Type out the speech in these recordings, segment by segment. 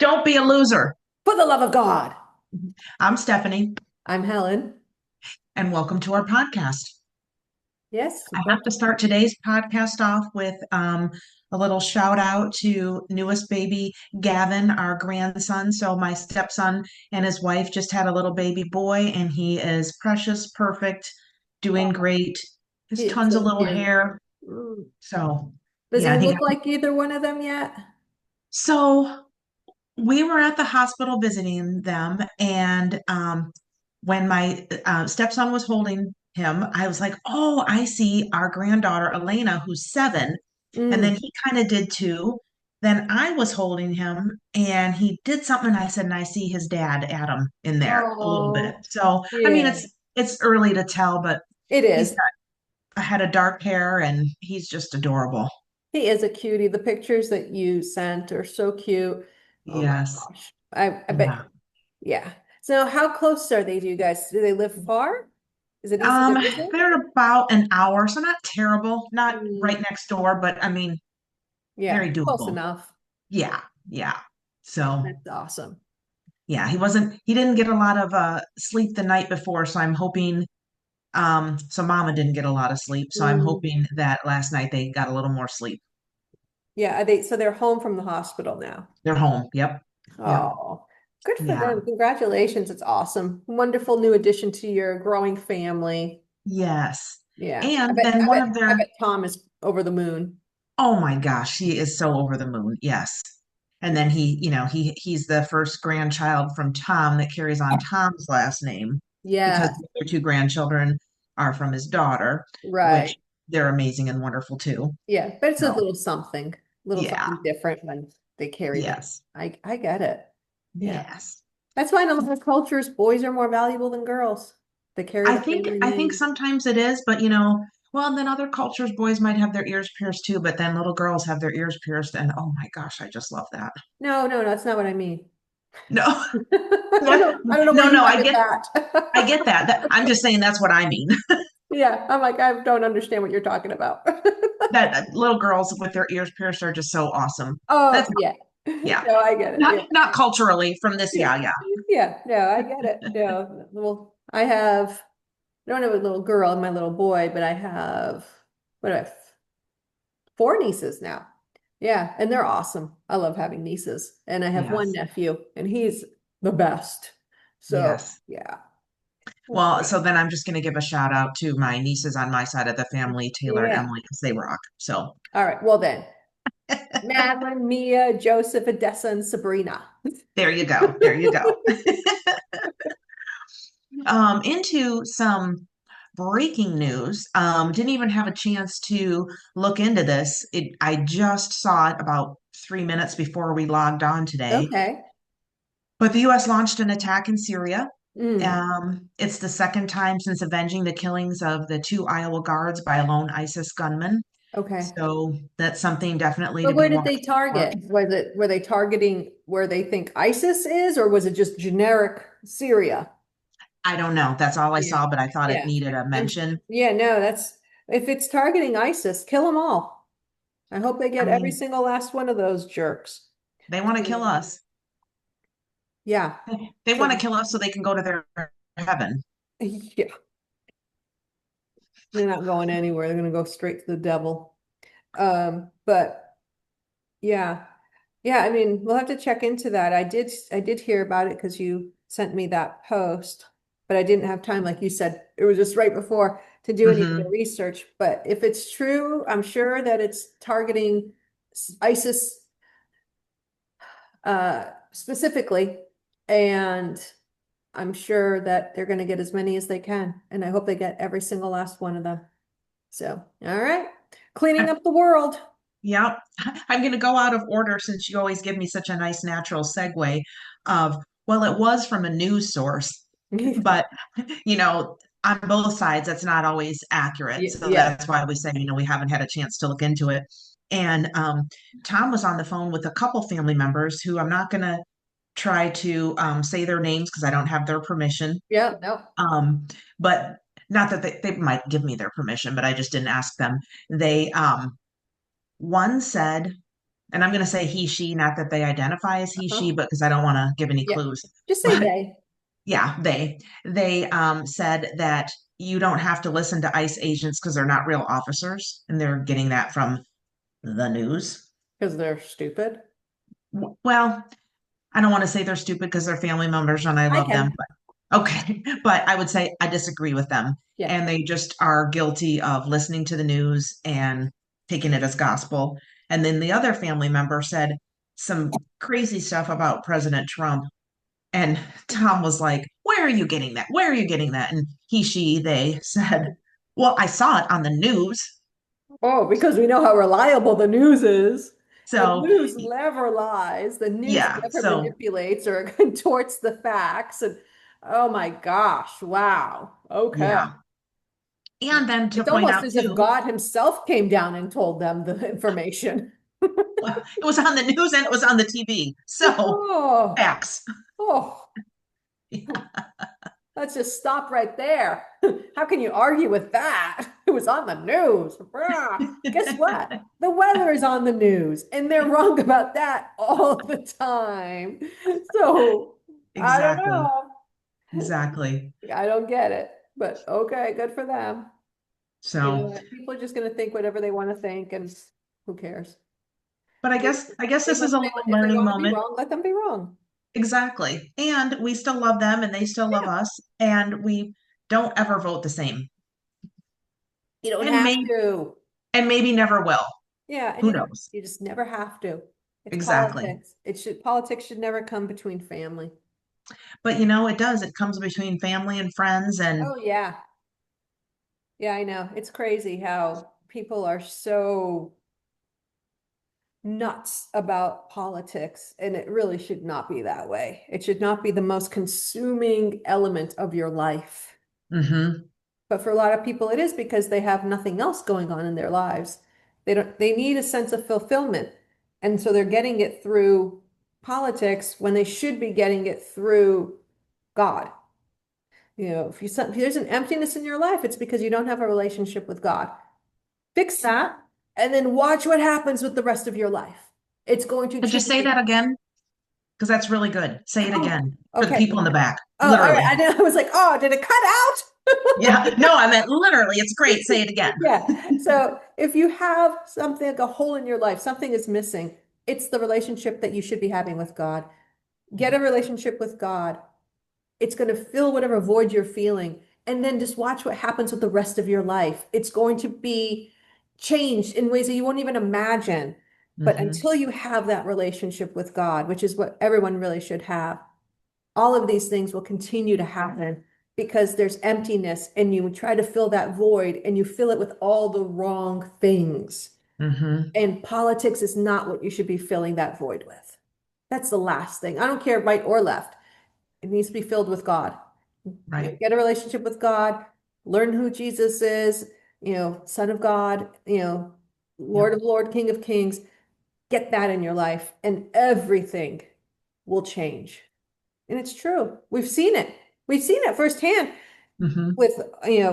Don't be a loser. For the love of God. I'm Stephanie, I'm Helen. and welcome to our podcast. Yes, I have to welcome. start today's podcast off with a little shout out to newest baby Gavin, our grandson. So, my stepson and his wife just had a little baby boy, and he is precious, perfect, doing Oh, great. Has he is tons of so little cute. hair. Mm. So, Does yeah, he I think look like either one of them yet? so. We were at the hospital visiting them, and when my stepson was holding him, I was like, "Oh, I see our granddaughter Elena, who's 7." And then Mm. he kind of did too. Then I was holding him, and he did something. And I said, "And I see his dad, Adam, in there a little bit." Oh, So, I mean, yeah. it's early to tell, but It he's is. got a head of dark hair, and he's just adorable. He is a cutie. The pictures that you sent are so cute. Oh my Yes. gosh. I Yeah. bet. Yeah. So how close are they to you guys? Do they live far? Is it easy to visit? They're about an hour, so not terrible, not right Mm. next door, but I mean, Yeah, very close doable. enough. Yeah, yeah. So, That's awesome. yeah, he didn't get a lot of sleep the night before, so I'm hoping so mama didn't get a lot of sleep, so I'm Mm. hoping that last night they got a little more sleep. Yeah, are they so they're home from the hospital now. They're home. Yep. Yep. Oh, good for Yeah. them. Congratulations. It's awesome. Wonderful new addition to your growing family. Yes. Yeah. I And bet then I one bet of I their bet Tom is over the moon. Oh my gosh, he is so over the moon. Yes. And then he's the first grandchild from Tom that carries on Tom's last name because Yeah, the other two grandchildren are from his daughter, right. which they're amazing and wonderful too. Yeah, but it's So, a little yeah. something different when they carry that. Yes. I get it. Yeah. Yes. That's why in a lot of cultures, boys are more valuable than girls. They carry I the think family I think name. sometimes it is, but well, then other cultures, boys might have their ears pierced too, but then little girls have their ears pierced, and oh my gosh, I just love that. No, no, no, that's not what I mean. No, I yeah, don't know where no, you no, got I that. get that. I'm just saying that's what I mean. Yeah, I'm like, I don't understand what you're talking about. That little girls with their ears pierced are just so awesome. Oh, That's yeah. yeah, No, I get it. Yeah. not culturally from this. Yeah. Yeah, yeah. Yeah. No, I get it. No, well, I don't have a little girl and my little boy, but I have, what do I have? 4 nieces now. Yeah. And they're awesome. I love having nieces. And I have one Yes, nephew and he's the best. So, yes. yeah. Well, Well, great. so then I'm just going to give a shout out to my nieces on my side of the family, Taylor and Yeah. Emily, because they rock. So All right. Well, then, Madeline, Mia, Joseph, Odessa, and Sabrina. there you go. There you go. Into some breaking news. Didn't even have a chance to look into this. I just saw it about 3 minutes before we logged on today. Okay. But the U.S. launched an attack in Syria. Mm. It's the second time since avenging the killings of the two Iowa guards by a lone ISIS gunman. Okay. So that's something definitely to But where be did they watched for. target? Were they targeting where they think ISIS is, or was it just generic Syria? I don't know. That's all I Yeah. saw, but I thought it Yeah. needed a mention. Yeah, no, that's if it's targeting ISIS, kill them all. I hope they I get every mean, single last one of those jerks. they want to kill us. Yeah. They want to So kill us so they can go to their heaven. yeah, they're not going anywhere. They're gonna go straight to the devil. But yeah. Yeah, I mean, we'll have to check into that. I did hear about it because you sent me that post, but I didn't have time, like you said, it was just right before to do any of the Hmm. research. But if it's true, I'm sure that it's targeting ISIS specifically, and I'm sure that they're going to get as many as they can, and I hope they get every single last one of them. So, all right, cleaning up the world. Yeah, I'm going to go out of order since you always give me such a nice natural segue of, well, it was from a news source, but you know, on both sides, that's not always accurate. So Yeah. that's why we say, we haven't had a chance to look into it. And Tom was on the phone with a couple family members who I'm not going to try to say their names because I don't have their permission. Yeah, no. Um, but not that they might give me their permission, but I just didn't ask them. They One said and I'm going to say he, she, not that they identify as he, she, Uh-huh. but because I don't want to give any Yeah. clues. Just say But they. yeah, they said that you don't have to listen to ICE agents because they're not real officers, and they're getting that from the news. Because they're stupid. Well, I don't want to say they're stupid because they're family members and I I love them, can. but okay. But I would say I disagree with them. Yeah. And they just are guilty of listening to the news and taking it as gospel. And then the other family member said some crazy stuff about President Trump. And Tom was like, "Where are you getting that? Where are you getting that?" And he, she, they said, "Well, I saw it on the news." Oh, because we know how reliable the news is. The So, news never lies. The news yeah. never So, manipulates or contorts the facts. And oh my gosh, wow. Okay. yeah. And then to It's point almost out, as if too, God himself came down and told them the information. well, it was on the news and it was on the TV. So, Oh, facts. oh, let's just stop right there. How can you argue with that? It was on the news. Guess what? The weather is on the news, and they're wrong about that all the time. So I don't Exactly. know. Exactly. I don't get it, but okay, good for them. You know So, what? People are just going to think whatever they want to think, and who cares? but They, I guess they this is a must, little if they learning want to be moment. wrong, let them be wrong. Exactly. And we still love them and they still love Yeah, us. And we don't ever vote the same. you don't And have may to. and maybe never will. Yeah, and Who knows? you just never have to. It's Exactly. politics. Politics should never come between family. But you know, it does. It comes between family and friends and Oh yeah. Yeah, I know. It's crazy how people are so nuts about politics, and it really should not be that way. It should not be the most consuming element of your life. hmm But for a lot of people, it is because they have nothing else going on in their lives. They need a sense of fulfillment. And so they're getting it through politics when they should be getting it through God. You know, if there's an emptiness in your life, it's because you don't have a relationship with God. Fix that and then watch what happens with the rest of your life. It's going to Could you change. say that again? Because that's really good. Say it Oh, again for the okay. people in the back. Oh, all right. Literally. I was like, oh, did it cut out? Yeah. No, I meant literally. It's great. Say it again. Yeah. So if you have something like a hole in your life, something is missing, it's the relationship that you should be having with God. Get a relationship with God. It's going to fill whatever void you're feeling. And then just watch what happens with the rest of your life. It's going to be changed in ways that you won't even imagine. But hmm until you have that relationship with God, which is what everyone really should have, all of these things will continue to happen because there's emptiness and you try to fill that void and you fill it with all the wrong things. hmm And politics is not what you should be filling that void with. That's the last thing. I don't care right or left. It needs to be filled with God. You know, Right. get a relationship with God, learn who Jesus is, Son of God, Lord Yep. of Lord, King of Kings. Get that in your life, and everything will change. And it's true. We've seen it. We've seen it firsthand hmm with,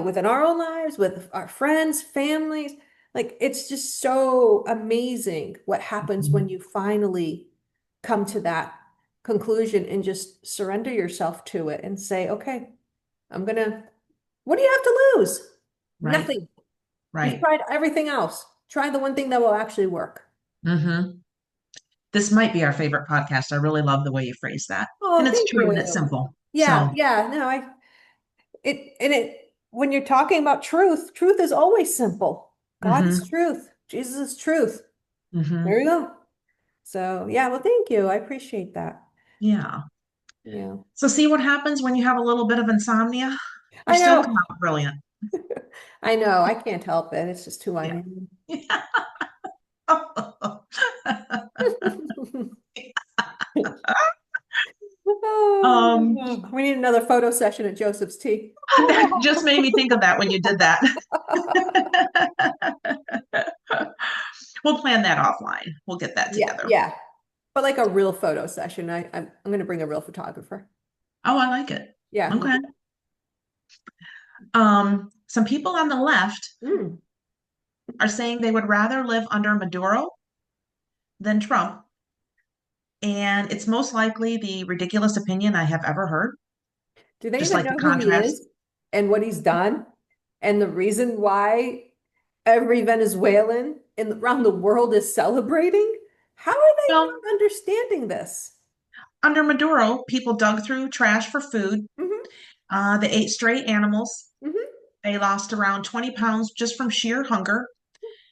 within our own lives, with our friends, families. Like it's just so amazing what happens when hmm you finally come to that conclusion and just surrender yourself to it and say, okay, what do you have to lose? Right. Nothing. You've Right. tried everything else. Try the one thing that will actually work. hmm This might be our favorite podcast. I really love the way you phrase that. And Oh, it's thank true and it's you. simple. Yeah, So, yeah. No, when you're talking about truth, truth is always simple. God is hmm truth. Jesus is truth. There hmm you go. So, yeah, well, thank you. I appreciate that. yeah. Yeah. So see what happens when you have a little bit of insomnia? You I still know. come out brilliant. I know. I can't help it. It's just who I Yeah. am. Um, Oh, we need another photo session at Joseph's Tea. that just made me think of that when you did that. We'll plan that offline. We'll get that Yeah, together. yeah. But like a real photo session. I'm going to bring a real photographer. Oh, I like it. Yeah. Okay. Some people on the left Mm. are saying they would rather live under Maduro than Trump. And it's most likely the ridiculous opinion I have ever heard, Do they just even like the know who he contrast. is and what he's done and the reason why every Venezuelan around the world is celebrating? How are they Well, not understanding this? under Maduro, people dug through trash for food. Hmm. They ate stray animals. Hmm. They lost around 20 pounds just from sheer hunger.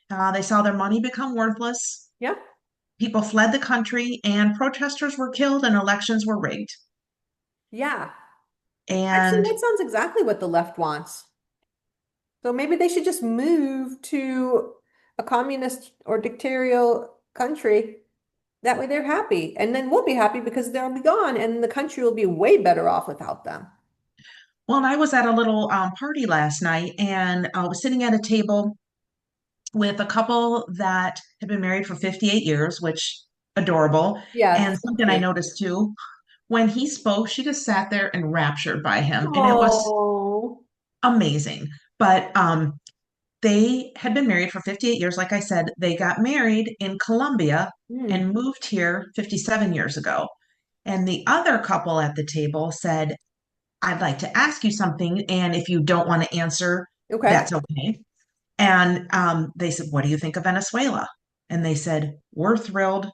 They saw their money become worthless. Yeah. People fled the country, and protesters were killed, and elections were rigged. Yeah. Actually, And that sounds exactly what the left wants. So maybe they should just move to a communist or dictatorial country. That way they're happy. And then we'll be happy because they'll be gone and the country will be way better off without them. well, I was at a little party last night, and I was sitting at a table with a couple that had been married for 58 years, which adorable. Yeah, And it's so something I cute. noticed too, when he spoke, she just sat there enraptured by him, and it was Oh. amazing. But they had been married for 58 years. Like I said, they got married in Colombia Hmm. and moved here 57 years ago. And the other couple at the table said, I'd like to ask you something. And if you don't want to answer, Okay. that's okay. And they said, what do you think of Venezuela? And they said, we're thrilled.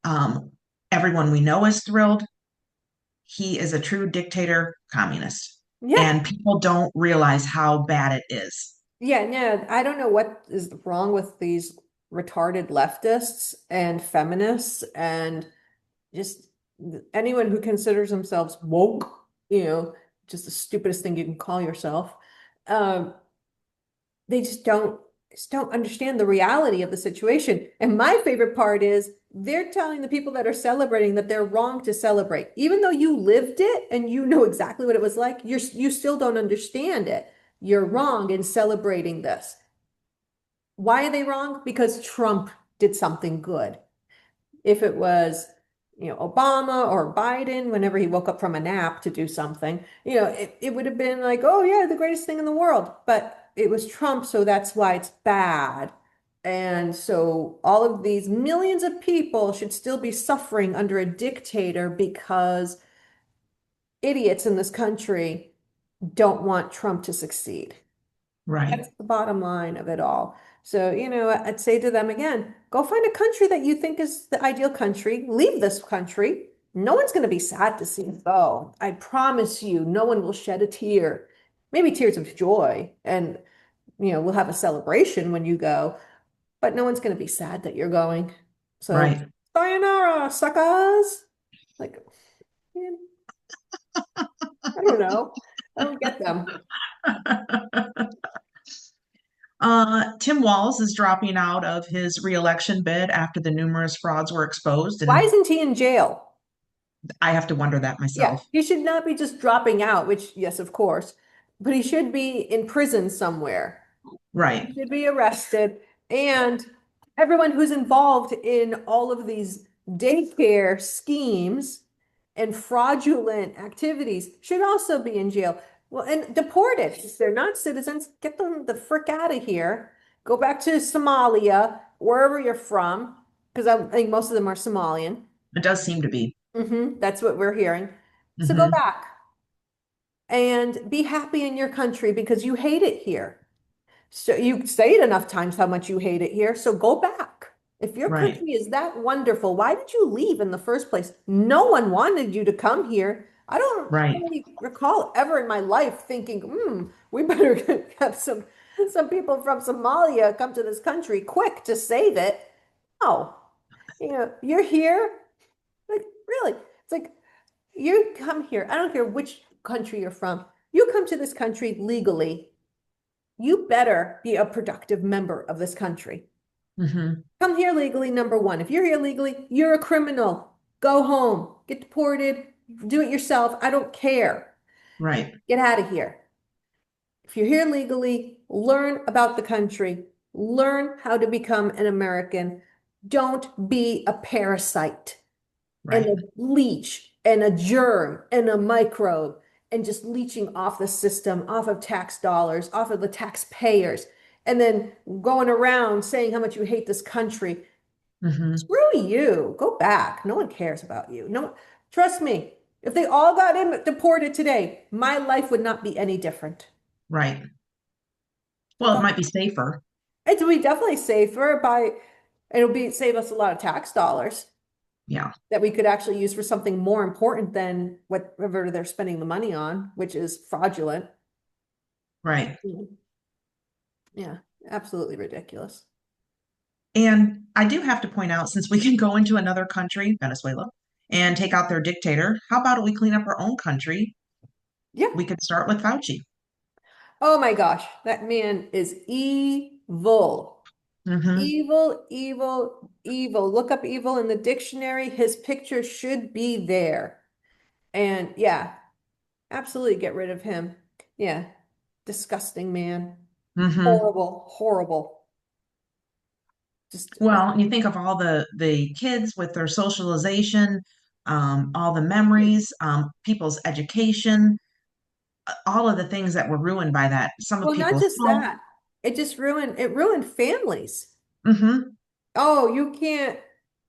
Um, Everyone we know is thrilled. He is a true dictator communist. Yeah. And people don't realize how bad it is. Yeah, no, I don't know what is wrong with these retarded leftists and feminists and just anyone who considers themselves woke, just the stupidest thing you can call yourself. Um, they just don't understand the reality of the situation. And my favorite part is they're telling the people that are celebrating that they're wrong to celebrate. Even though you lived it and you know exactly what it was like, you still don't understand it. You're wrong in celebrating this. Why are they wrong? Because Trump did something good. If it was, Obama or Biden, whenever he woke up from a nap to do something, it would have been like, oh yeah, the greatest thing in the world. But it was Trump, so that's why it's bad. And so all of these millions of people should still be suffering under a dictator because idiots in this country don't want Trump to succeed. Right, That's the bottom line of it all. So, I'd say to them again, go find a country that you think is the ideal country. Leave this country. No one's going to be sad to see you go. I promise you, no one will shed a tear. Maybe tears of joy. And, we'll have a celebration when you go, but no one's going to be sad that you're going. So, right. sayonara, suckers. Like, man, I don't know. I don't get them. Tim Walz is dropping out of his reelection bid after the numerous frauds were exposed, Why and isn't he in jail? I have to wonder that Yeah, myself. he should not be just dropping out, which, yes, of course, but he should be in prison somewhere. He Right. should be arrested. And everyone who's involved in all of these daycare schemes and fraudulent activities should also be in jail. Well, and deported. If they're not citizens, get them the frick out of here. Go back to Somalia, wherever you're from, because I think most of them are Somalian. It does seem to be. That's what we're hearing. So go Hmm. back and be happy in your country because you hate it here. So you say it enough times how much you hate it here. So go back. If your Right. country is that wonderful, why did you leave in the first place? No one wanted you to come here. I don't Right. really recall ever in my life thinking, we better have some people from Somalia come to this country quick to save it. No, you're here. Like, really? It's like you come here. I don't care which country you're from. You come to this country legally. You better be a productive member of this country. Hmm. Come here legally, number one. If you're here legally, you're a criminal. Go home. Get deported. Do it yourself. I don't care. Right. Get out of here. If you're here legally, learn about the country. Learn how to become an American. Don't be a parasite and Right. a leech and a germ and a microbe and just leeching off the system, off of tax dollars, off of the taxpayers, and then going around saying how much you hate this country. Hmm. Screw you. Go back. No one cares about you. No, trust me. If they all got deported today, my life would not be any different. Right. Like, Well, it might be safer. it would be definitely safer by, it'll be save us a lot of tax dollars Yeah. that we could actually use for something more important than whatever they're spending the money on, which is fraudulent. Right. Yeah, absolutely ridiculous. And I do have to point out, since we can go into another country, Venezuela, and take out their dictator, how about we clean up our own country? Yeah. We could start with Fauci. Oh my gosh, that man is evil. Hmm. Evil, evil, evil. Look up evil in the dictionary. His picture should be there. And yeah, absolutely get rid of him. Yeah, disgusting man. Hmm. Horrible, horrible. Just, Well, you think of all the kids with their socialization, all the memories, people's education, all of the things that were ruined by that. Some of well, not people's just health. that. It ruined families. Hmm. Oh, you can't,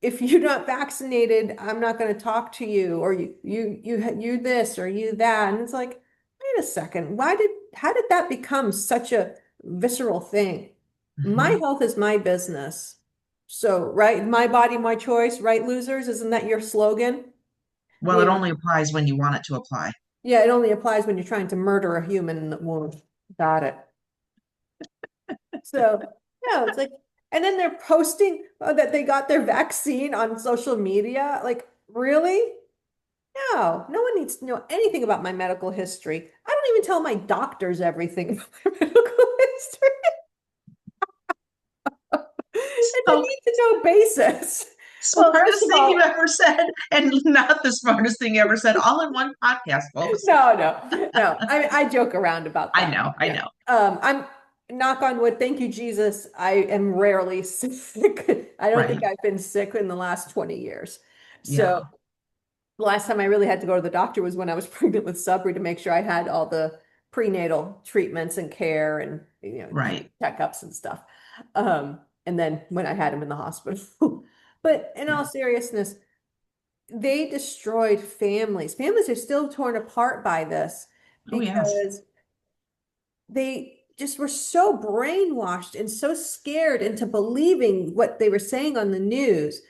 if you're not vaccinated, I'm not going to talk to you, or you this or you that. And it's like, wait a second, how did that become such a visceral thing? My Hmm. health is my business. So, right, my body, my choice, right, losers? Isn't that your slogan? Well, it Yeah. only applies when you want it to apply. Yeah, it only applies when you're trying to murder a human in the womb. Got it. So, yeah, it's like, and then they're posting that they got their vaccine on social media. Like, really? No, no one needs to know anything about my medical history. I don't even tell my doctors everything about my medical history. It's a So, need to know basis. Well, first smartest of thing you all, ever said, and not the smartest thing you ever said, all in one podcast, folks. no. I joke around about I that. know, I Yeah. know. I'm knock on wood. Thank you, Jesus. I am rarely sick. I don't think Right. I've been sick in the last 20 years. So Yeah. the last time I really had to go to the doctor was when I was pregnant with Sabri to make sure I had all the prenatal treatments and care and Right. checkups and stuff. And then when I had him in the hospital. But in all Yeah. seriousness, they destroyed families. Families are still torn apart by this Oh, yes. because they just were so brainwashed and so scared into believing what they were saying on the news.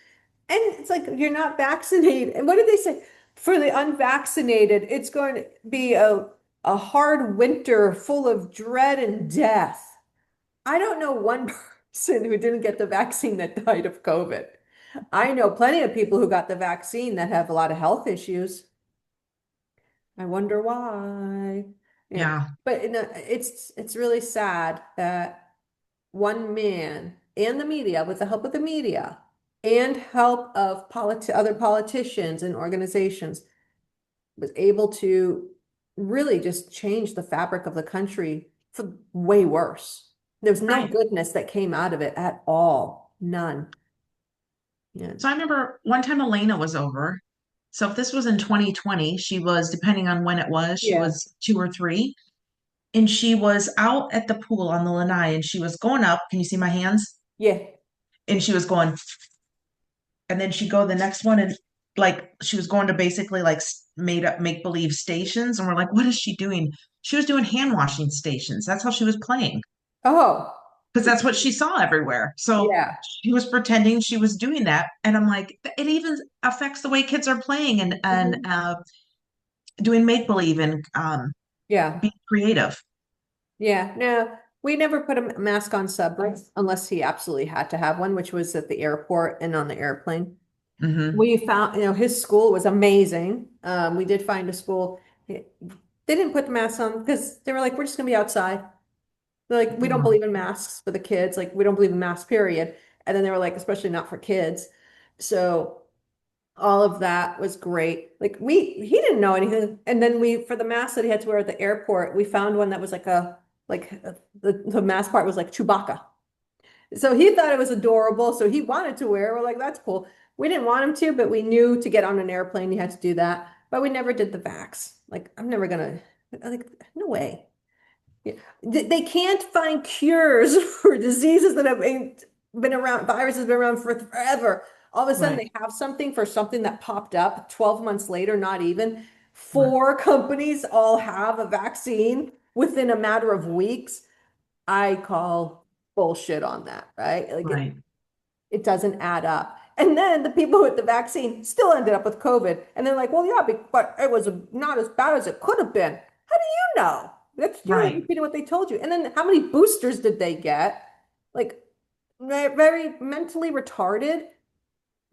And it's like, you're not vaccinated. And what did they say? For the unvaccinated, it's going to be a hard winter full of dread and death. I don't know one person who didn't get the vaccine that died of COVID. I know plenty of people who got the vaccine that have a lot of health issues. I wonder why. Yeah. Yeah. But it's really sad that one man and the media, with the help of the media and help of other politicians and organizations, was able to really just change the fabric of the country for way worse. There's no Right. goodness that came out of it at all. None. Yeah. So I remember one time Elena was over. So if this was in 2020, she was, depending on when it was, she Yeah. was two or three. And she was out at the pool on the lanai and she was going up. Can you see my hands? Yeah. And she was going, and then she'd go the next one and like she was going to basically like made up make believe stations. And we're like, what is she doing? She was doing hand washing stations. That's how she was playing Oh, because that's what she saw everywhere. So yeah. she was pretending she was doing that. And I'm like, it even affects the way kids are playing and Mhm. doing make believe and Yeah. being creative. Yeah. No, we never put a mask on Subway unless he absolutely had to have one, which was at the airport and on the airplane. Hmm. We found, his school was amazing. We did find a school. They didn't put the masks on because they were like, we're just gonna be outside. They're like, we don't believe in masks for the kids. Like, we don't believe in masks, period. And then they were like, especially not for kids. So all of that was great. Like he didn't know anything. And then for the mask that he had to wear at the airport, we found one that was the mask part was like Chewbacca. So he thought it was adorable. So he wanted to wear it. We're like, that's cool. We didn't want him to, but we knew to get on an airplane, you had to do that. But we never did the vax. Like, I'm never gonna, like, no way. Yeah. They can't find cures for diseases that have been been around, virus has been around for forever. All of a sudden Right. they have something for something that popped up 12 months later, not even. Right. Four companies all have a vaccine within a matter of weeks. I call bullshit on that, right? Like Right. it doesn't add up. And then the people with the vaccine still ended up with COVID. And they're like, well, yeah, but it was not as bad as it could have been. How do you know? That's you're Right. repeating what they told you. And then how many boosters did they get? Like very mentally retarded,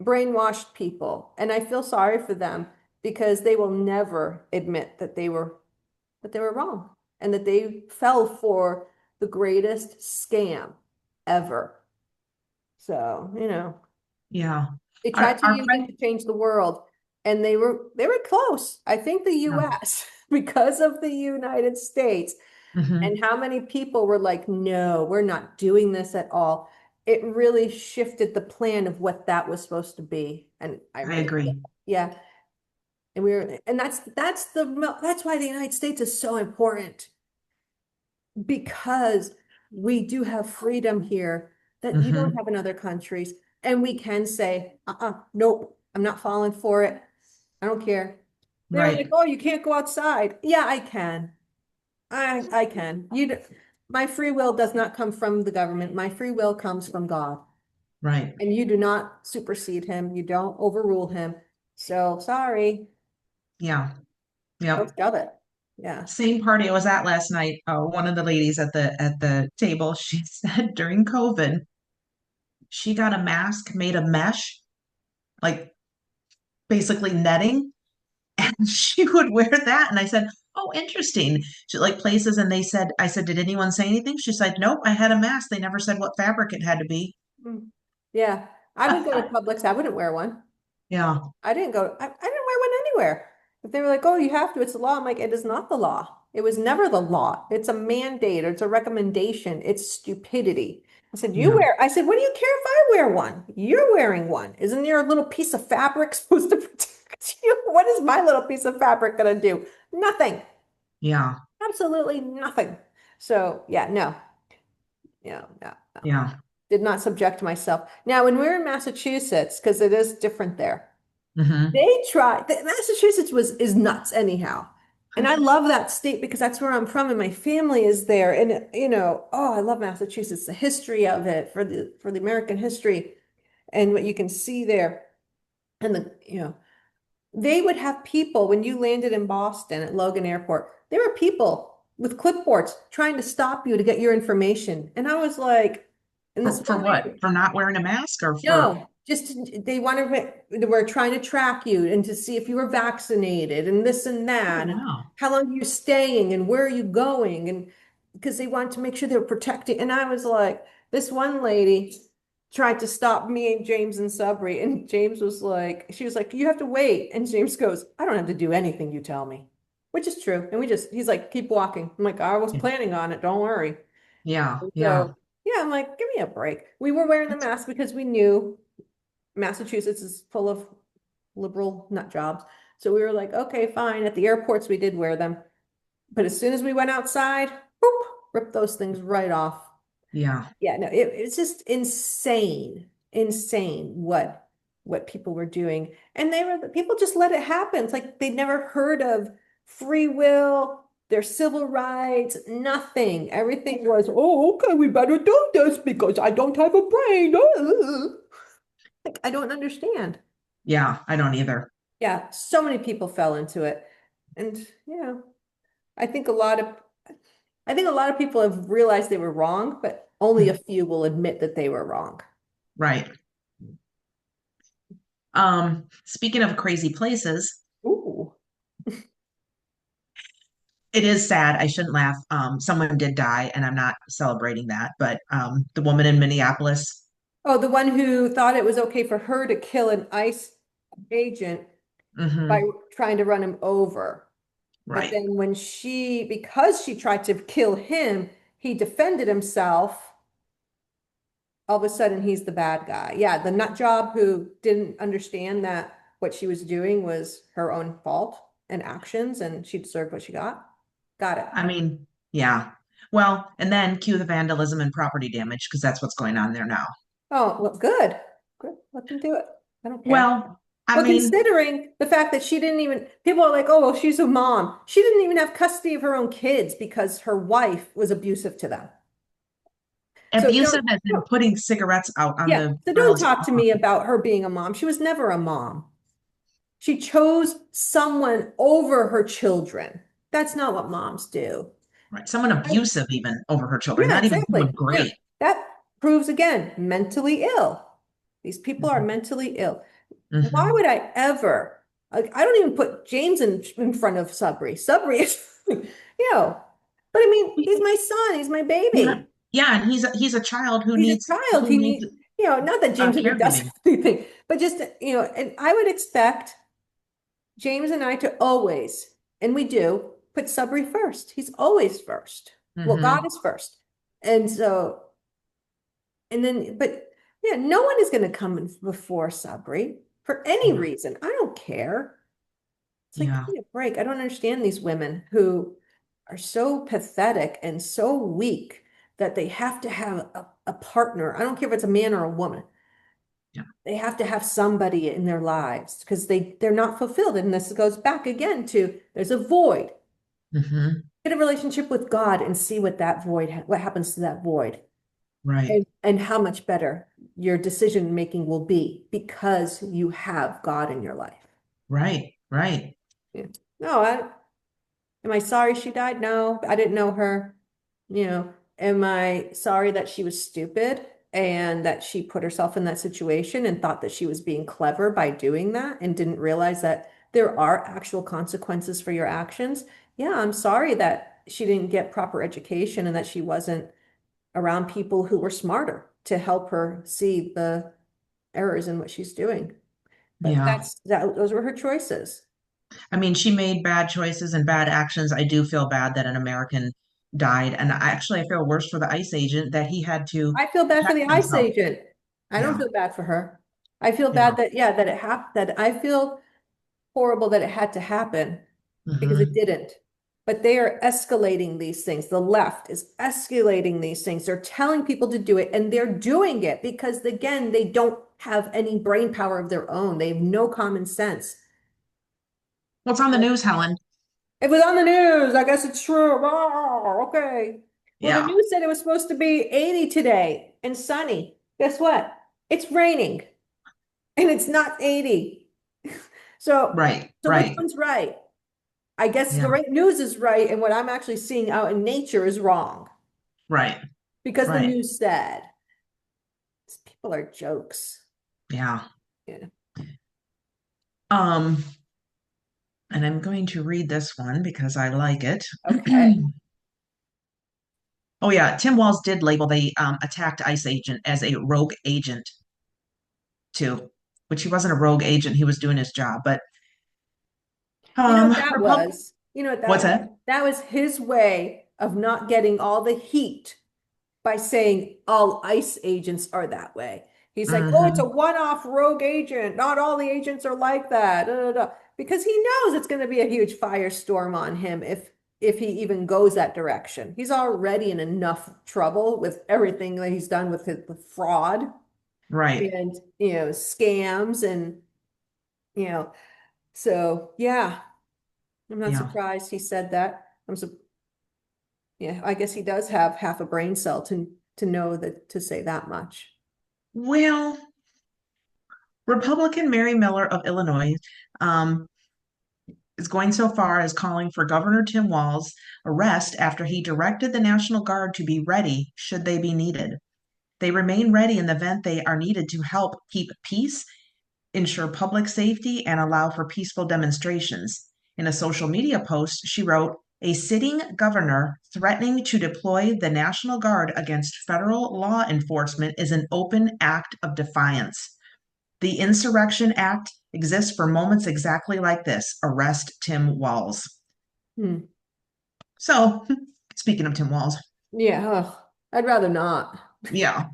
brainwashed people. And I feel sorry for them because they will never admit that they were wrong and that they fell for the greatest scam ever. So, Yeah. they tried to Our use it friend. to change the world and they were close. I think the Yeah. US, because of the United States and Hmm. how many people were like, no, we're not doing this at all. It really shifted the plan of what that was supposed to be. And I I really, agree. yeah. And that's why the United States is so important because we do have freedom here that you don't Hmm. have in other countries. And we can say, nope, I'm not falling for it. I don't care. They were like, Right. oh, you can't go outside. Yeah, I can. I can. My free will does not come from the government. My free will comes from God. Right. And you do not supersede him. You don't overrule him. So sorry. Yeah. Don't Yep. shove it. Yeah. Same party I was at last night. One of the ladies at the table, she said during COVID, she got a mask made of mesh, like basically netting, and she would wear that. And I said, "Oh, interesting." She like places, and they said, "I said, did anyone say anything?" She said, "Nope, I had a mask. They never said what fabric it had to be." Mm. Yeah. I would go to Publix. I wouldn't wear one. Yeah. I didn't wear one anywhere. If they were like, oh, you have to, it's the law. I'm like, it is not the law. It was never the law. It's a mandate or it's a recommendation. It's stupidity. Yeah. I said, what do you care if I wear one? You're wearing one. Isn't your little piece of fabric supposed to protect you? What is my little piece of fabric gonna do? Nothing. Yeah. Absolutely nothing. So yeah, no, no. Yeah. Did not subject myself. Now, when we were in Massachusetts, because it is different there. Hmm. They tried. Massachusetts was is nuts anyhow. And I love that state because that's where I'm from and my family is there. And oh, I love Massachusetts, the history of it for the American history and what you can see there. And they would have people when you landed in Boston at Logan Airport, there were people with clipboards trying to stop you to get your information. And I was like, and this For one what? lady, For not wearing a mask or for? no, they were trying to track you and to see if you were vaccinated and this and Oh, that and wow. how long you're staying and where are you going and because they wanted to make sure they were protecting. And I was like, this one lady tried to stop me and James and Sabri, and James was like, she was like, you have to wait. And James goes, I don't have to do anything you tell me, which is true. And he's like, keep walking. I'm like, I was planning on it. Don't worry. Yeah. And Yeah. so, yeah, I'm like, give me a break. We were wearing the mask because we knew Massachusetts is full of liberal nut jobs. So we were like, okay, fine. At the airports, we did wear them. But as soon as we went outside, boop, rip those things right off. Yeah. Yeah, no, it's just insane, insane what people were doing. And people just let it happen. It's like they'd never heard of free will, their civil rights, nothing. Everything was, oh, okay, we better do this because I don't have a brain. Like, I don't understand. Yeah. I don't either. Yeah, so many people fell into it. And, I think a lot of I think a lot of people have realized they were wrong, but only a few will admit that they were wrong. Right. Speaking of crazy places, Ooh. it is sad. I shouldn't laugh. Someone did die, and I'm not celebrating that, but the woman in Minneapolis. Oh, the one who thought it was okay for her to kill an ICE agent by Hmm. trying to run him over. But Right. then because she tried to kill him, he defended himself. All of a sudden, he's the bad guy. Yeah, the nut job who didn't understand that what she was doing was her own fault and actions, and she deserved what she got. Got it. I mean, yeah. Well, and then cue the vandalism and property damage because that's what's going on there now. Oh, well, good. Good. Let them do it. I don't care. Well, I Well, mean, considering the fact that she didn't even, people are like, oh, well, she's a mom. She didn't even have custody of her own kids because her wife was abusive to them. So abusive as in putting cigarettes out on yeah. the So don't girl's talk to me arm. about her being a mom. She was never a mom. She chose someone over her children. That's not what moms do. Right. Someone I- abusive even over her children, yeah, not even someone exactly. Yeah. great. That proves again, mentally ill. These people are Hmm. mentally ill. Why Hmm. would I ever? Like, I don't even put James in front of Sabri. Sabri is, but I mean, he's my son. He's my Yeah. baby. Yeah, and he's a child He's a child. who He needs needs, not that James ever does caregiving. anything, but just, and I would expect James and I to always, and we do, put Sabri first. He's always first. Well, God Hmm. is first. And so, and then, but yeah, no one is going to come in before Sabri for any Yeah. reason. I don't care. It's like, Yeah. give me a break. I don't understand these women who are so pathetic and so weak that they have to have a partner. I don't care if it's a man or a woman. Yeah. They have to have somebody in their lives because they're not fulfilled. And this goes back again to there's a void. Hmm. Get a relationship with God and see what happens to that void, Right. and how much better your decision making will be because you have God in your life. Right. Right. Yeah. No, am I sorry she died? No, I didn't know her. Am I sorry that she was stupid and that she put herself in that situation and thought that she was being clever by doing that and didn't realize that there are actual consequences for your actions? Yeah, I'm sorry that she didn't get proper education and that she wasn't around people who were smarter to help her see the errors in what she's doing. But Yeah. those were her choices. I mean, she made bad choices and bad actions. I do feel bad that an American died. And I feel worse for the ICE agent that he had to I feel bad for protect the ICE himself. agent. I don't Yeah. feel bad for her. I feel Yeah. bad that, yeah, that it happened, that I feel horrible that it had to happen because it Hmm. didn't. But they are escalating these things. The left is escalating these things. They're telling people to do it, and they're doing it because, again, they don't have any brain power of their own. They have no common sense. What's on the news, Helen? It was on the news. I guess it's true. Oh, okay. Well, the Yeah. news said it was supposed to be 80 today and sunny. Guess what? It's raining and it's not 80. So, Right. so which Right. one's right? I guess the Yeah. right news is right, and what I'm actually seeing out in nature is wrong Right. because the Right. news said these people are jokes. Yeah. Yeah. Um, and I'm going to read this one because I like it. Okay. Oh yeah, Tim Walz did label the attacked ICE agent as a rogue agent too, which he wasn't a rogue agent. He was doing his job. But You know what that Repub was? You know what that what's was? that? That was his way of not getting all the heat by saying all ICE agents are that way. He's like, oh, it's a Hmm. one-off rogue agent. Not all the agents are like that. Da, da, da. Because he knows it's going to be a huge firestorm on him if he even goes that direction. He's already in enough trouble with everything that he's done with his with fraud Right. and scams and you know. So yeah, I'm not Yeah. surprised he said that. Yeah, I guess he does have half a brain cell to know that to say that much. Well, Republican Mary Miller of Illinois um, is going so far as calling for Governor Tim Walz's arrest after he directed the National Guard to be ready should they be needed. They remain ready in the event they are needed to help keep peace, ensure public safety, and allow for peaceful demonstrations. In a social media post, she wrote, a sitting governor threatening to deploy the National Guard against federal law enforcement is an open act of defiance. The Insurrection Act exists for moments exactly like this. Arrest Tim Walz. Hmm. So, speaking of Tim Walz, Yeah, ugh, I'd rather not. yeah,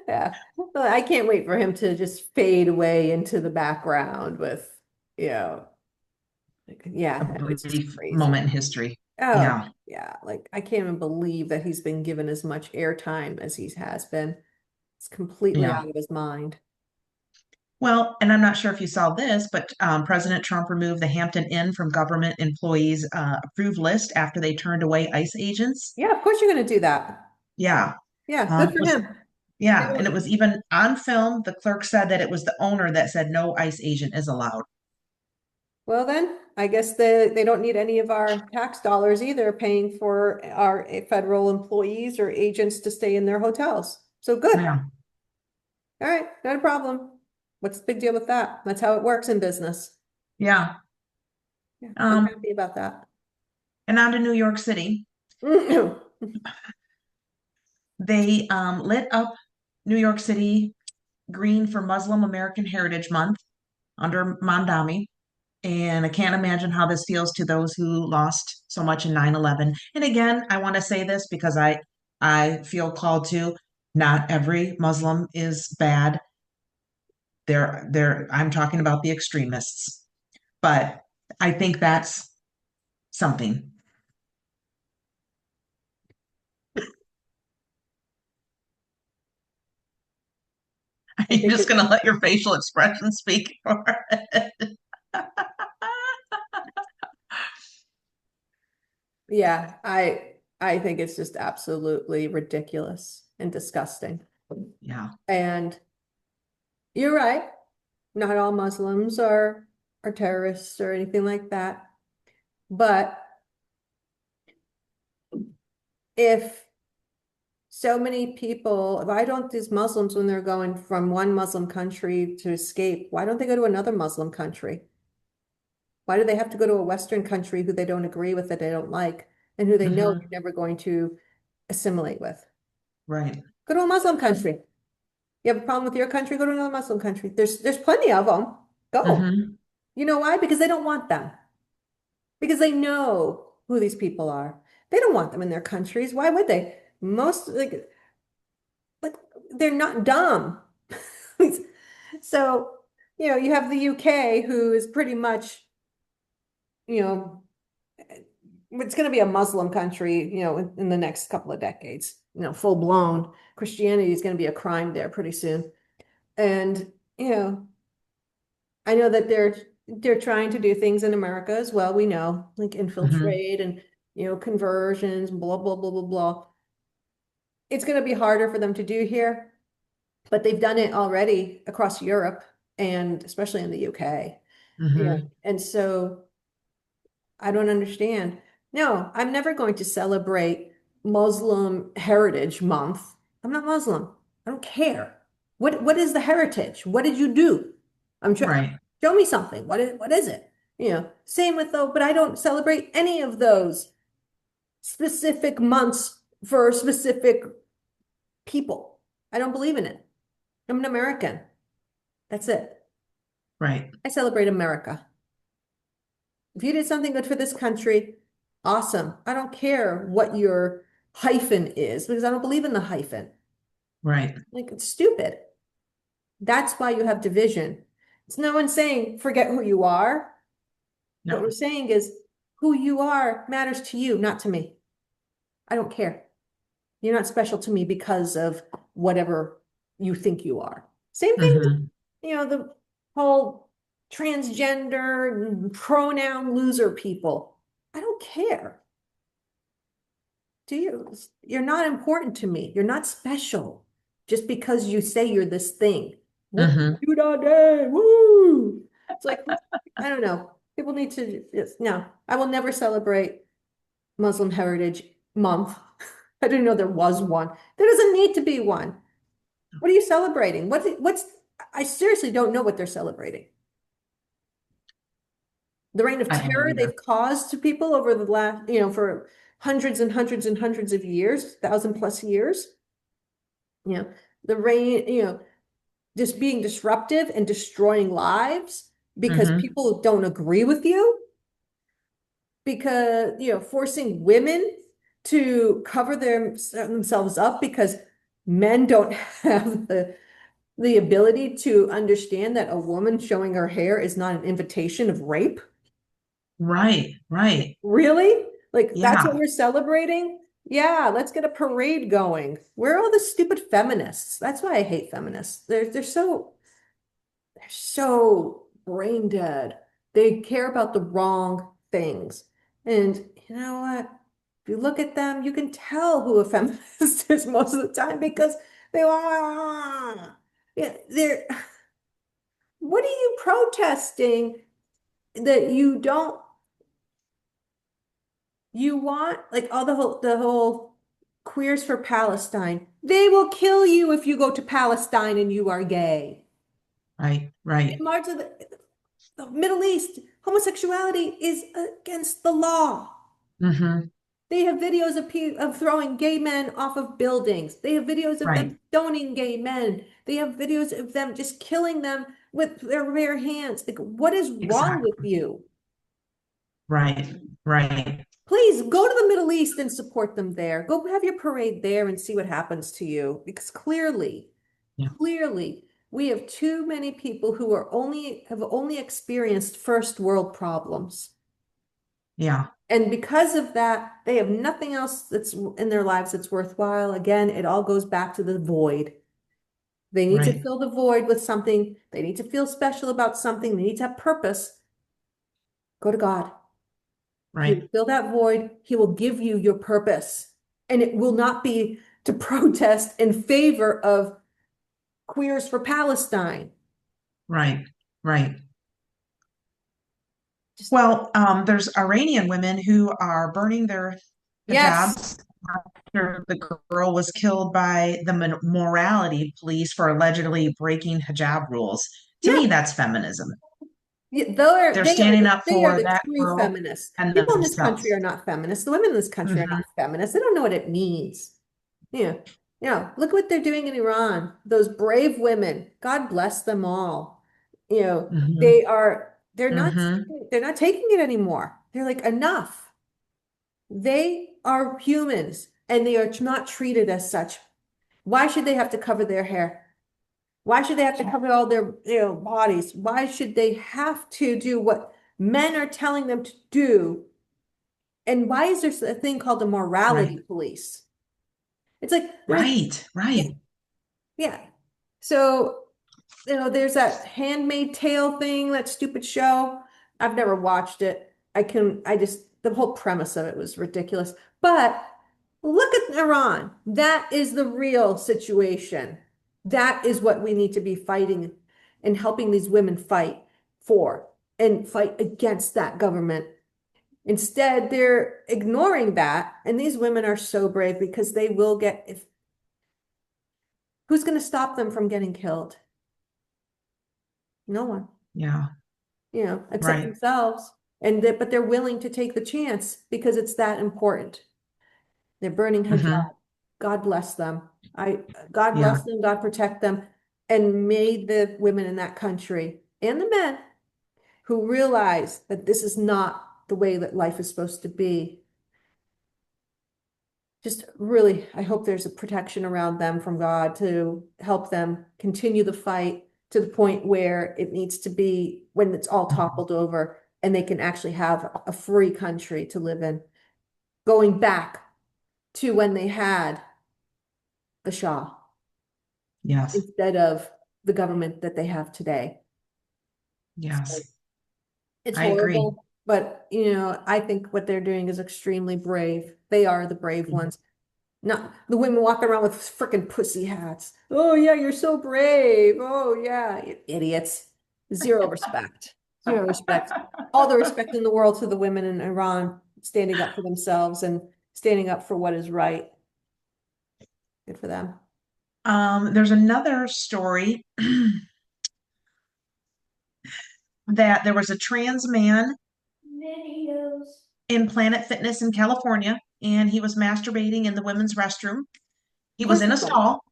Yeah. Well, I can't wait for him to just fade away into the background with, you know, a yeah, it's just brief moment crazy. in history. Oh, Yeah. yeah. Like I can't even believe that he's been given as much airtime as he has been. It's completely Yeah. out of his mind. Well, and I'm not sure if you saw this, but President Trump removed the Hampton Inn from government employees' approved list after they turned away ICE agents. Yeah, of course you're going to do that. Yeah. Yeah, good It for was, him. yeah. And it They was even on film. The clerk said that it was the owner that said no ICE agent is allowed. Well, then, I guess they don't need any of our tax dollars either paying for our federal employees or agents to stay in their hotels. So good. Yeah. All right, not a problem. What's the big deal with that? That's how it works in business. Yeah. Yeah, I'm Um, happy about that. and on to New York City. They lit up New York City green for Muslim American Heritage Month under Mandami. And I can't imagine how this feels to those who lost so much in 9/11. And again, I want to say this because I feel called to. Not every Muslim is bad. I'm talking about the extremists. But I think that's something. Are I you think just it, going to let your facial expression speak for it? yeah, I think it's just absolutely ridiculous and disgusting. Yeah. And you're right. Not all Muslims are terrorists or anything like that. But if so many people, why don't these Muslims, when they're going from one Muslim country to escape, why don't they go to another Muslim country? Why do they have to go to a Western country who they don't agree with, that they don't like, and who they know they're Hmm. never going to assimilate with? Right. Go to a Muslim country. You have a problem with your country, go to another Muslim country. There's plenty of them. Go. Hmm. You know why? Because they don't want them. Because they know who these people are. They don't want them in their countries. Why would they? Most like they're not dumb. So, you have the UK who is pretty much, you know, it's going to be a Muslim country, in the next couple of decades, full blown. Christianity is going to be a crime there pretty soon. And, I know that they're trying to do things in America as well. We know, like Hmm. infiltrate and, conversions, blah, blah, blah, blah, blah. It's going to be harder for them to do here, but they've done it already across Europe and especially in the UK. Yeah. Hmm. And so I don't understand. No, I'm never going to celebrate Muslim Heritage Month. I'm not Muslim. I don't care. What is the heritage? What did you do? I'm sure. Right. Show me something. What is it? Same with though, but I don't celebrate any of those specific months for specific people. I don't believe in it. I'm an American. That's it. Right. I celebrate America. If you did something good for this country, awesome. I don't care what your hyphen is because I don't believe in the hyphen. Right. Like, it's stupid. That's why you have division. It's no one saying forget who you are. What we're No. saying is who you are matters to you, not to me. I don't care. You're not special to me because of whatever you think you are. Same thing, Hmm. the whole transgender pronoun loser people. I don't care. Do you? You're not important to me. You're not special just because you say you're this thing. What Hmm. you done day? Woo! It's like, I don't know. People need to no. I will never celebrate Muslim Heritage Month. I didn't know there was one. There doesn't need to be one. What are you celebrating? I seriously don't know what they're celebrating. The reign of I don't terror either. they've caused to people over the last, for hundreds and hundreds and hundreds of years, 1,000+ years. You know, the reign, just being disruptive and destroying lives because Hmm. people don't agree with you, because, forcing women to cover themselves up because men don't have the ability to understand that a woman showing her hair is not an invitation of rape. Right. Right. Really? Like that's what Yeah. we're celebrating? Yeah, let's get a parade going. Where are all the stupid feminists? That's why I hate feminists. They're so brain dead. They care about the wrong things. And you know what? If you look at them, you can tell who a feminist is most of the time because they are. Yeah, they're. What are you protesting that you don't? You want like all the whole queers for Palestine. They will kill you if you go to Palestine and you are gay. Right, right. In parts of the Middle East, homosexuality is against the law. Hmm. They have videos of throwing gay men off of buildings. They have videos of them Right. stoning gay men. They have videos of them just killing them with their bare hands. Like, what is wrong with Exactly. you? Right, right. Please go to the Middle East and support them there. Go have your parade there and see what happens to you. Because Yeah, clearly, we have too many people who have only experienced first world problems. yeah. And because of that, they have nothing else that's in their lives that's worthwhile. Again, it all goes back to the void. They need to Right, fill the void with something. They need to feel special about something. They need to have purpose. Go to God. He will right, fill that void. He will give you your purpose. And it will not be to protest in favor of queers for Palestine. right, right. Just, Well, there's Iranian women who are burning their yes. hijabs after the girl was killed by the morality police for allegedly breaking hijab rules. To Yeah. me, that's feminism. Yeah, They're standing up they are for the that true girl feminists. and People in this country themselves. are not feminists. The women in this country are Hmm. not feminists. They don't know what it means. Yeah. Look what they're doing in Iran. Those brave women. God bless them all. Hmm. Hmm. They're not taking it anymore. They're like, enough. They are humans and they are not treated as such. Why should they have to cover their hair? Why should they have to cover all their, bodies? Why should they have to do what men are telling them to do? And why is there a thing called a Right, morality police? It's like there's right, yeah, right. yeah. So, there's that Handmaid Tale thing, that stupid show. I've never watched it. The whole premise of it was ridiculous. But look at Iran. That is the real situation. That is what we need to be fighting and helping these women fight for and fight against that government. Instead, they're ignoring that. And these women are so brave because they will if who's going to stop them from getting killed? No one. Yeah, Except right. themselves. But they're willing to take the chance because it's that important. They're burning Hmm. hijab. God bless them. God Yeah, bless them. God protect them, and made the women in that country and the men who realize that this is not the way that life is supposed to be. Just really, I hope there's a protection around them from God to help them continue the fight to the point where it needs to be when it's all mhm. toppled over and they can actually have a free country to live in, going back to when they had the Shah Yes, instead of the government that they have today. So yes. it's I agree. horrible, but I think what they're doing is extremely brave. They are the brave ones. Not the women walking around with freaking pussy hats. Oh yeah, you're so brave. Oh yeah, you idiots. Zero respect. Zero respect. All the respect in the world to the women in Iran standing up for themselves and standing up for what is right. Good for them. There's another story that there was a trans man in Planet Fitness in California, and he was masturbating in the women's restroom. He Of was course in he a was. stall,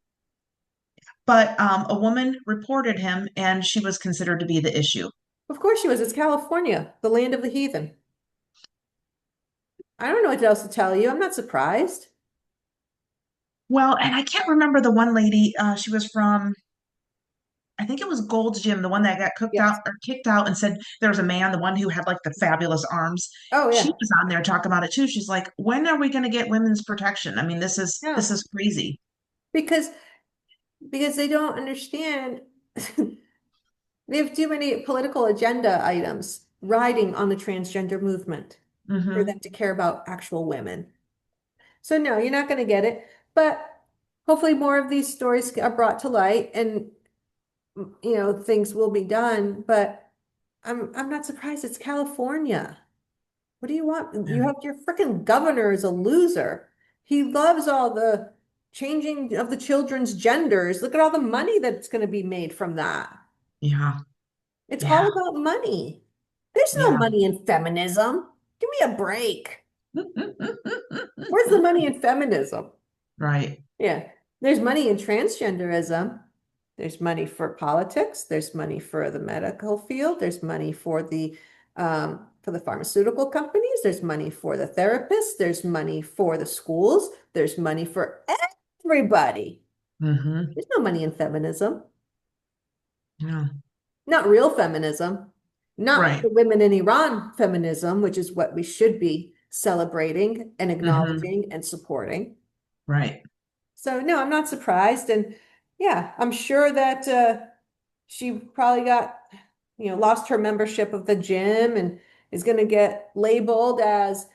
but a woman reported him, and she was considered to be the issue. Of course she was. It's California, the land of the heathen. I don't know what else to tell you. I'm not surprised. Well, and I can't remember the one lady. She was from, I think it was Gold's Gym, the one that got cooked out Yes. or kicked out and said there was a man, the one who had like the fabulous arms. Oh She yeah. was on there talking about it too. She's like, when are we going to get women's protection? I mean, this No, is crazy. because they don't understand. They have too many political agenda items riding on the transgender movement for Hmm. them to care about actual women. So no, you're not going to get it. But hopefully more of these stories are brought to light and things will be done. But I'm not surprised it's California. What do you want? Yeah. You have your freaking governor is a loser. He loves all the changing of the children's genders. Look at all the money that's going to be made from that. Yeah. It's all Yeah. about money. There's no Yeah. money in feminism. Give me a break. Where's the money in feminism? Right. Yeah. There's money in transgenderism. There's money for politics. There's money for the medical field. There's money for the pharmaceutical companies. There's money for the therapists. There's money for the schools. There's money for everybody. Hmm. There's no money in feminism. Yeah. Not real feminism. Not Right. the women in Iran feminism, which is what we should be celebrating and Hmm. acknowledging and supporting. Right. So no, I'm not surprised. And yeah, I'm sure that she probably lost her membership of the gym and is going to get labeled as,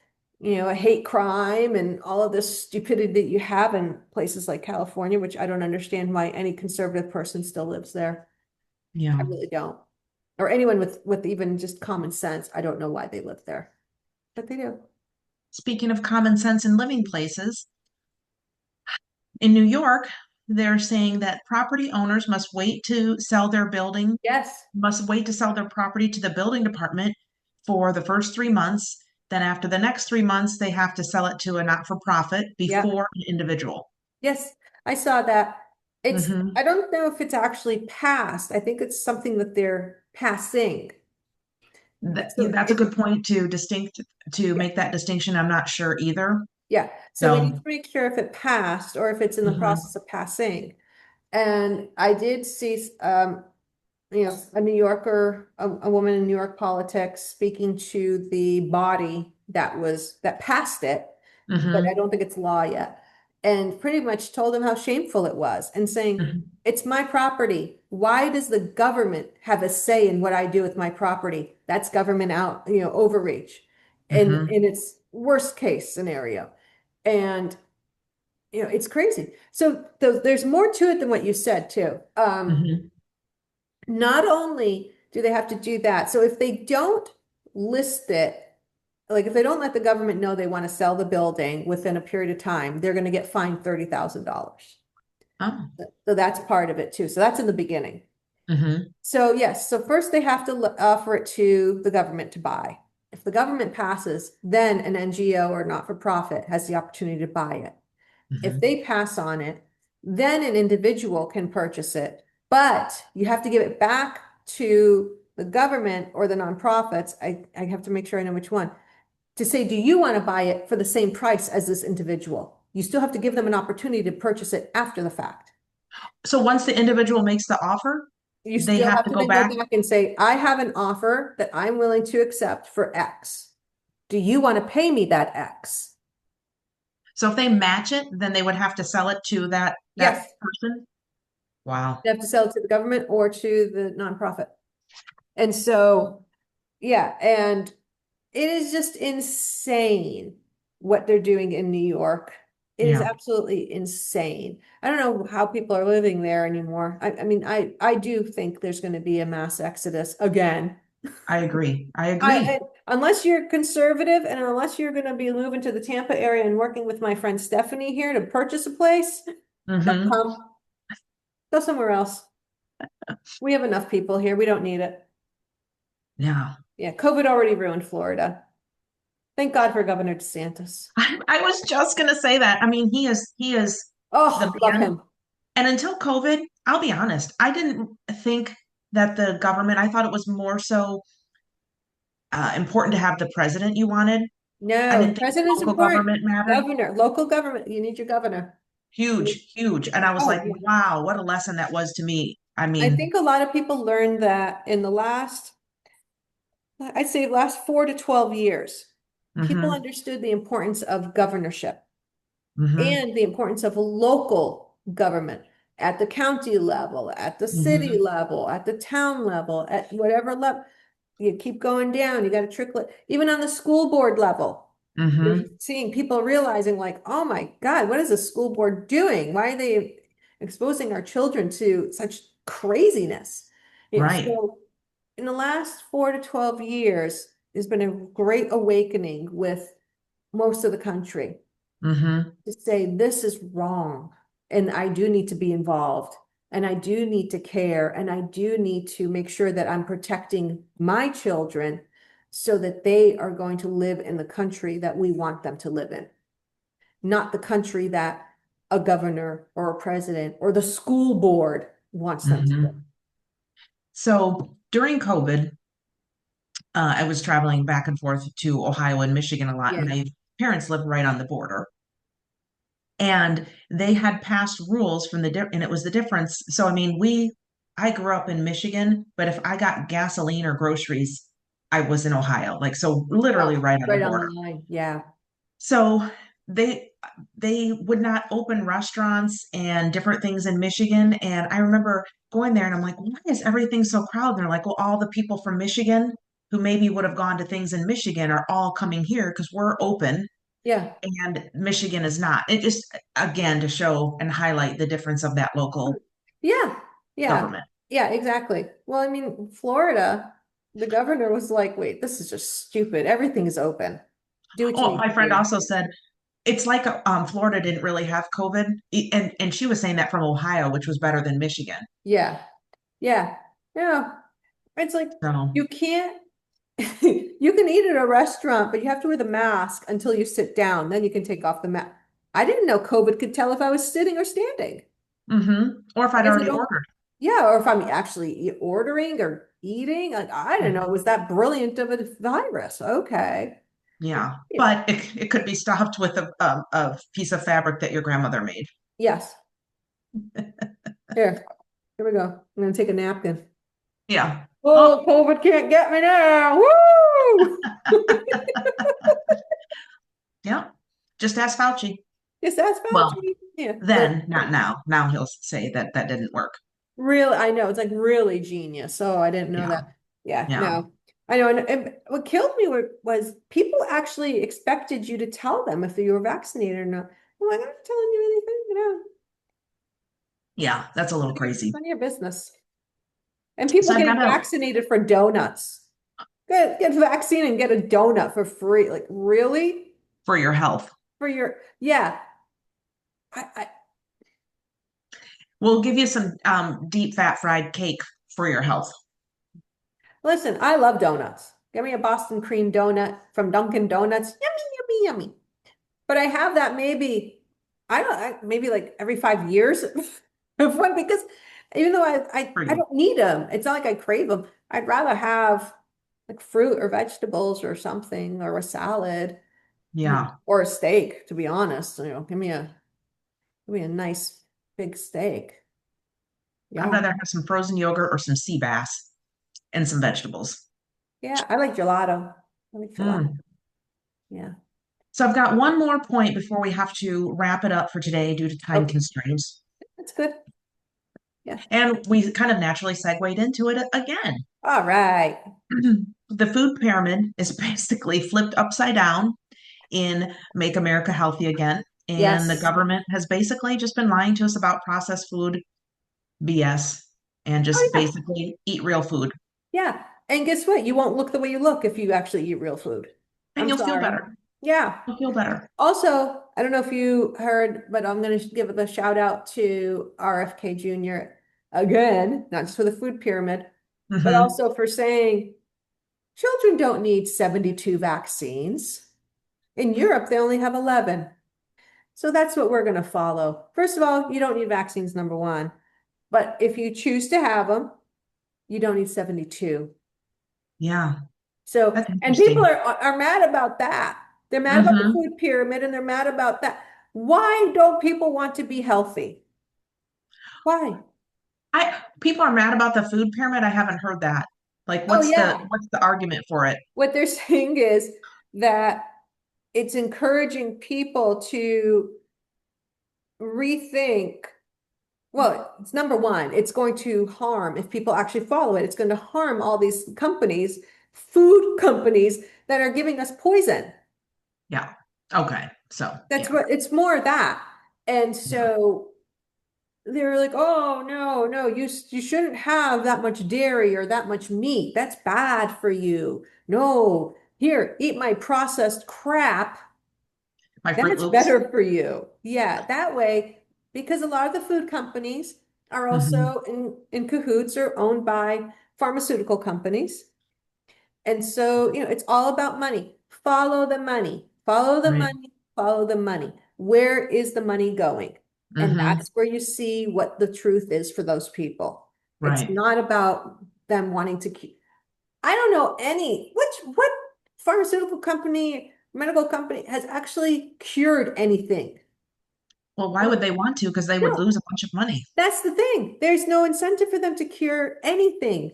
a hate crime and all of this stupidity that you have in places like California, which I don't understand why any conservative person still lives there. I Yeah. really don't. Or anyone with even just common sense. I don't know why they live there, but they do. Speaking of common sense in living places, in New York, they're saying that property owners Yes. must wait to sell their property to the building department for the first 3 months. Then after the next 3 months, they have to sell it to a not-for-profit Yeah. before an individual. Yes, I saw that. Hmm. I don't know if it's actually passed. I think it's something that they're passing. So That's a good point to yeah, make that distinction. I'm not sure either. yeah. So we need So, to make sure if it passed or if it's in the hmm. process of passing. And I did see, a New Yorker, a woman in New York politics speaking to the body that passed it, but I Hmm. don't think it's law yet. And pretty much told them how shameful it was and saying, Hmm. it's my property. Why does the government have a say in what I do with my property? That's government overreach. And Hmm. in its worst case scenario. And it's crazy. So there's more to it than what you said too. Hmm. Not only do they have to do that, so if they don't list it, like if they don't let the government know they want to sell the building within a period of time, they're going to get fined $30,000. Oh. So that's part of it too. So that's in the beginning. Hmm. So yes, so first they have to offer it to the government to buy. If the government passes, then an NGO or not-for-profit has the opportunity to buy it. If Hmm. they pass on it, then an individual can purchase it, but you have to give it back to the government or the nonprofits. I have to make sure I know which one to say, do you want to buy it for the same price as this individual? You still have to give them an opportunity to purchase it after the fact. So once the individual makes the offer, You they still have have to to go then go back. back and say, I have an offer that I'm willing to accept for X. Do you want to pay me that X? So if they match it, then they would have to sell it to that Yes, person. Wow. you have to sell it to the government or to the nonprofit. And so, yeah, and it is just insane what they're doing in New York. It is Yeah, absolutely insane. I don't know how people are living there anymore. I mean, I do think there's going to be a mass exodus again. I agree. I I agree. unless you're conservative and unless you're going to be moving to the Tampa area and working with my friend Stephanie here to purchase a place, don't Hmm. come. Go somewhere else. We have enough people here. We don't need it. Yeah. Yeah, COVID already ruined Florida. Thank God for Governor DeSantis. I was just gonna say that. I mean, he is the Oh, love man. him. And until COVID, I'll be honest, I didn't think that the government, I thought it was more so important to have the president you wanted. I No, didn't think president's local important. government mattered. Governor, local government, you need your governor. Huge, huge. And I was Oh, like, yeah. wow, what a lesson that was to me. I I mean, think a lot of people learned that in the last, I'd say last 4 to 12 years, people hmm understood the importance of governorship hmm and the importance of local government at the county level, at the city hmm level, at the town level, at whatever level. You keep going down, you got to trickle it, even on the school board level. You're hmm seeing people realizing, like, oh my God, what is the school board doing? Why are they exposing our children to such craziness? right. So in the last 4 to 12 years, there's been a great awakening with most of the country hmm to say this is wrong and I do need to be involved and I do need to care and I do need to make sure that I'm protecting my children so that they are going to live in the country that we want them to live in, not the country that a governor or a president or the school board wants them to live. hmm So during COVID, I was traveling back and forth to Ohio and Michigan a lot. Yeah. My parents lived right on the border, and they had passed rules from and it was the difference. So, I mean, I grew up in Michigan, but if I got gasoline or groceries, I was in Ohio, like, so literally Oh, right on the right on the border. line. Yeah. So they they would not open restaurants and different things in Michigan. And I remember going there and I'm like, why is everything so crowded? And they're like, well, all the people from Michigan who maybe would have gone to things in Michigan are all coming here because we're open Yeah. and Michigan is not. It just, again, to show and highlight the difference of that local Yeah. Yeah. government. Yeah, exactly. Well, I mean, Florida, the governor was like, wait, this is just stupid. Everything is open. Do what you Oh, need my to friend do. also said it's like Florida didn't really have COVID, and she was saying that from Ohio, which was better than Michigan. Yeah. Yeah. Yeah. It's like So, you can't you can eat at a restaurant, but you have to wear the mask until you sit down. Then you can take off the mask. I didn't know COVID could tell if I was sitting or standing. or if I I'd guess I already don't, ordered. yeah, or if I'm actually ordering or eating. Like, I didn't know it Mhm. was that brilliant of a virus. Okay. Yeah, Anyway, but it could be stopped with a piece of fabric that your grandmother made. yes. Here we go. I'm gonna take a napkin. Yeah. Oh, Oh, COVID can't get me now. Woo! yeah. Just ask Fauci. Yes, that's Well, Fauci. Yeah, then, not now. Now he'll say that that didn't work. really, I know it's like really genius. Oh, I didn't know Yeah. that. Yeah, Yeah. no, I know. And what killed me was people actually expected you to tell them if you were vaccinated or not. I'm like, I'm not telling you anything. Yeah. That's a little crazy. None of your business. And people So I've got getting to, vaccinated for donuts. Get vaccine and get a donut for free. Like, really? for your health. For your, yeah. I We'll give you some deep fat fried cake for your health. listen, I love donuts. Give me a Boston cream donut from Dunkin' Donuts. Yummy, yummy, yummy. But I have that maybe, maybe like every 5 years of one because even though For I you. don't need them, it's not like I crave them. I'd rather have like fruit or vegetables or something or a salad Yeah. or a steak, to be honest. Give me a nice big steak. I'd Yeah. rather have some frozen yogurt or some sea bass and some vegetables. Yeah, I like gelato. I like gelato. Mm. Yeah. So I've got one more point before we have to wrap it up for today due to time Okay, constraints. that's good. Yeah. And we kind of naturally segued into it again. All right. The food pyramid is basically flipped upside down in Make America Healthy Again. And the Yes. government has basically just been lying to us about processed food BS and Oh just yeah. basically eat real food Yeah. And guess what? You won't look the way you look if you actually eat real food. and I'm you'll feel sorry. better. Yeah. You'll feel better. Also, I don't know if you heard, but I'm going to give a shout out to RFK Jr. again, not just for the food pyramid, but Hmm also for saying children don't need 72 vaccines. In Europe, they only have 11. So that's what we're going to follow. First of all, you don't need vaccines, number one. But if you choose to have them, you don't need 72. Yeah, So, that's and people interesting. are mad about that. They're mad about the Hmm food pyramid and they're mad about that. Why don't people want to be healthy? Why? People are mad about the food pyramid. I haven't heard that. Like, Oh yeah. what's the argument for it? What they're saying is that it's encouraging people to rethink. Well, it's number one, it's going to harm if people actually follow it. It's going to harm all these companies, food companies that are giving us poison. Yeah. Okay. So, That's yeah. what it's more of that. And Yeah. so they're like, oh no, no, you shouldn't have that much dairy or that much meat. That's bad for you. No, here, eat my processed crap. My Fruit That's Loops. better for you. Yeah, that way, because a lot of the food companies are Hmm. also in cahoots or owned by pharmaceutical companies. And so, it's all about money. Follow the money. Follow the Right. money. Follow the money. Where is the money going? And Hmm. that's where you see what the truth is for those people. It's Right. not about them wanting to keep. I don't know any what pharmaceutical company, medical company has actually cured anything. Well, why would they want to? Because they would No, lose a bunch of money. that's the thing. There's no incentive for them to cure anything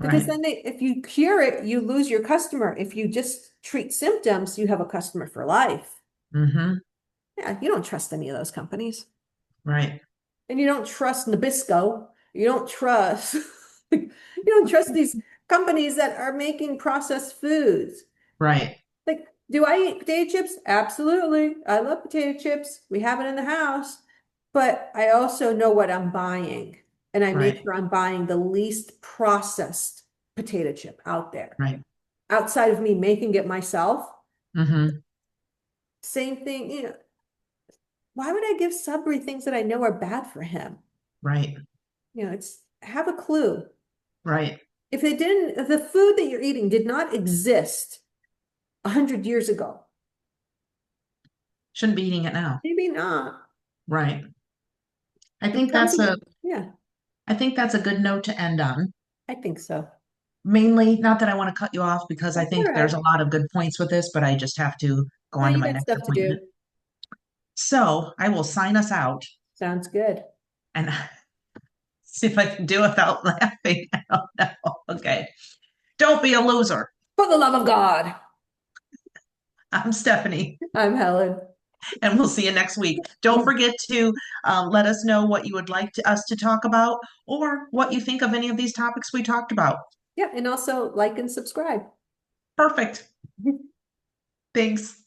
because Right. then if you cure it, you lose your customer. If you just treat symptoms, you have a customer for life. Hmm. Yeah, you don't trust any of those companies. Right. And you don't trust Nabisco. You don't trust you don't trust these companies that are making processed foods. Right. Like, do I eat potato chips? Absolutely. I love potato chips. We have it in the house. But I also know what I'm buying. And I make Right. sure I'm buying the least processed potato chip out there. Right. Outside of me making it myself, Hmm. same thing, why would I give Sabri things that I know are bad for him? Right. It's have a clue. Right. If the food that you're eating did not exist 100 years ago, Shouldn't be eating it now. maybe not. Right. I It think comes that's in a the, yeah, I think that's a good note to end on. I think so. Mainly, not that I want to cut you off because I That's all think there's right. a lot of good points with this, but I just have to go No, on to you my got next stuff to appointment. do. So I will sign us out Sounds good. and see if I can do it without laughing. I don't know. Okay. Don't be a loser. For the love of God. I'm Stephanie, I'm Helen. and we'll see you next week. Don't forget to let us know what you would like us to talk about or what you think of any of these topics we talked about. Yeah, and also like and subscribe. Perfect. Thanks.